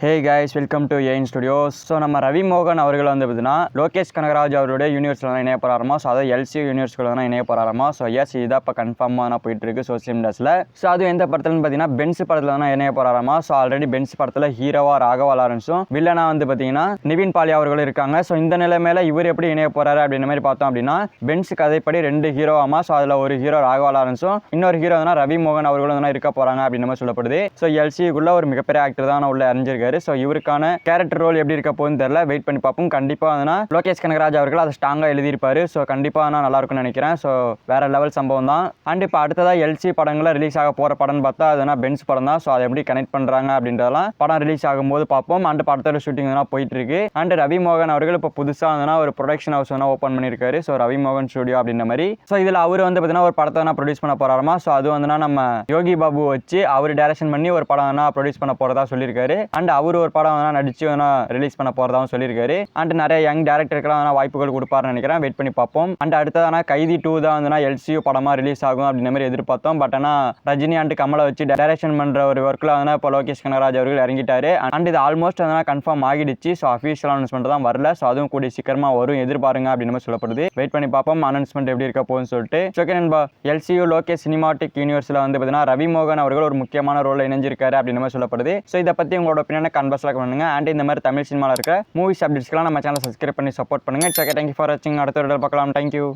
Hey guys, welcome to ஏன் studios. So நம்ம ரவி மோகன் அவர்கள் வந்து பார்த்தீங்கன்னா லோகேஷ் கனகராஜ் அவருடைய யூனிவர்ஸில் தான் இணைய போகிறாரமா. ஸோ அதாவது எல்சி யூனிவர்ஸ்குள்ள தான் இணைய போகிறாரமா. ஸோ எஸ், இதான் இப்போ கன்ஃபார்மாக தான் போயிட்டு இருக்கு சோசியல் மீடியாஸில். ஸோ அது எந்த படத்துலன்னு பார்த்தீங்கன்னா பென்ஸ் படத்தில் தான் இணைய போகிறாரமா. ஸோ ஆல்ரெடி பென்ஸ் படத்தில் ஹீரோவா ராகவா லாரன்ஸும் வில்லனா வந்து பார்த்தீங்கன்னா நிவின் பாலியா அவர்களும் இருக்காங்க. ஸோ இந்த நிலைமையில இவர் எப்படி இணைய போறாரு அப்படின்ற மாதிரி பார்த்தோம் அப்படின்னா பென்ஸ் கதைப்படி 2 ஹீரோவாமா. ஸோ அதில் ஒரு ஹீரோ ராகவா லாரன்ஸும் இன்னொரு ஹீரோ வந்து ரவி மோகன் அவர்களும் தான் இருக்க போறாங்க அப்படின்ற மாதிரி சொல்லப்படுது. ஸோ எல்சிக்குள்ள ஒரு மிகப்பெரிய ஆக்டர் தான் உள்ள அறிஞ்சிருக்காரு. ஸோ இவருக்கான கேரக்டர் ரோல் எப்படி இருக்க போகுதுன்னு தெரியல, வெயிட் பண்ணி பார்ப்போம். கண்டிப்பா லோகேஷ் கனகராஜ் அவர்கள் அதை ஸ்ட்ராங்கா எழுதியிருப்பாரு. ஸோ கண்டிப்பா நல்லா இருக்கும்னு நினைக்கிறேன். ஸோ வேற லெவல் சம்பவம் தான். அண்ட் இப்போ அடுத்ததா எல்சி படங்களை ரிலீஸ் ஆக போற படம்னு பார்த்தா அதுனா பென்ஸ் படம் தான். ஸோ அதை எப்படி கனெக்ட் பண்றாங்க அப்படின்றதெல்லாம் படம் ரிலீஸ் ஆகும்போது பார்ப்போம். அண்ட் படத்தோட ஷூட்டிங் போயிட்டு இருக்கு. அண்ட் ரவி மோகன் அவர்கள் இப்போ புதுசா ஒரு ப்ரொடக்ஷன் ஹவுஸ் ஓப்பன் பண்ணியிருக்காரு. ஸோ ரவி மோகன் ஸ்டுடியோ அப்படின்ற மாதிரி. ஸோ இதுல அவர் வந்து பார்த்தீங்கன்னா ஒரு படத்தை ப்ரொடியூஸ் பண்ண போறாருமா. ஸோ அது நம்ம யோகி பாபு வச்சு அவர் டைரக்ஷன் பண்ணி ஒரு படம் ப்ரொடியூஸ் பண்ண போறதா சொல்லியிருக்காரு. அண்ட் அவர் ஒரு படம் நடிச்சு ரிலீஸ் பண்ண போறதாவும் சொல்லியிருக்காரு. அண்ட் நிறைய யங் டேரக்டருக்கெல்லாம் வாய்ப்புகள் கொடுப்பாருன்னு நினைக்கிறேன். வெயிட் பண்ணி பார்ப்போம். அண்ட் அடுத்ததான கைதி 2 தான் எல்சியூ படமா ரிலீஸ் ஆகும் அப்படின்ற மாதிரி எதிர்பார்த்தோம். பட் ரஜினி அண்ட் கமலை வச்சு டைரக்ஷன் பண்ற ஒரு ஒர்க்ல இப்போ லோகேஷ் கனகராஜ் அவர்கள் இறங்கிட்டாரு. அண்ட் இது ஆல்மோஸ்ட் கன்ஃபார்ம் ஆகிடுச்சு. ஸோ அஃபீஷியல் அனௌன்ஸ்மெண்ட் தான் வரல. ஸோ அதுவும் கூடிய சீக்கிரமா வரும், எதிர்பாருங்க அப்படின்னு மாதிரி சொல்லப்படுது. வெயிட் பண்ணி பார்ப்போம் அனௌன்ஸ்மெண்ட் எப்படி இருக்க போகுதுன்னு சொல்லிட்டு. ஓகே நண்பா, எல்சியூ லோகேஷ் சினிமாட்டிக் யூனிவர்ஸ்ல வந்து பார்த்தீங்கன்னா ரவி மோகன் அவர்கள் ஒரு முக்கியமான ரோல் இணைஞ்சிருக்காரு அப்படின்னு மாதிரி சொல்லப்படுது. ஸோ இதை பத்தி உங்களோட ஒப்பீனியனை கன்வர்ஸ்ல பண்ணுங்க. அண்ட் இந்த மாதிரி தமிழ் சினிமாவில் இருக்க மூவிஸ் அப்டேட்ஸ்க்கெல்லாம் நம்ம சேனல் சப்ஸ்கிரைப் பண்ணி சப்போர்ட் பண்ணுங்க. தேங்க்யூ ஃபார் வாட்சிங். அடுத்த வீடியோவில் பார்க்கலாம். தேங்க்யூ.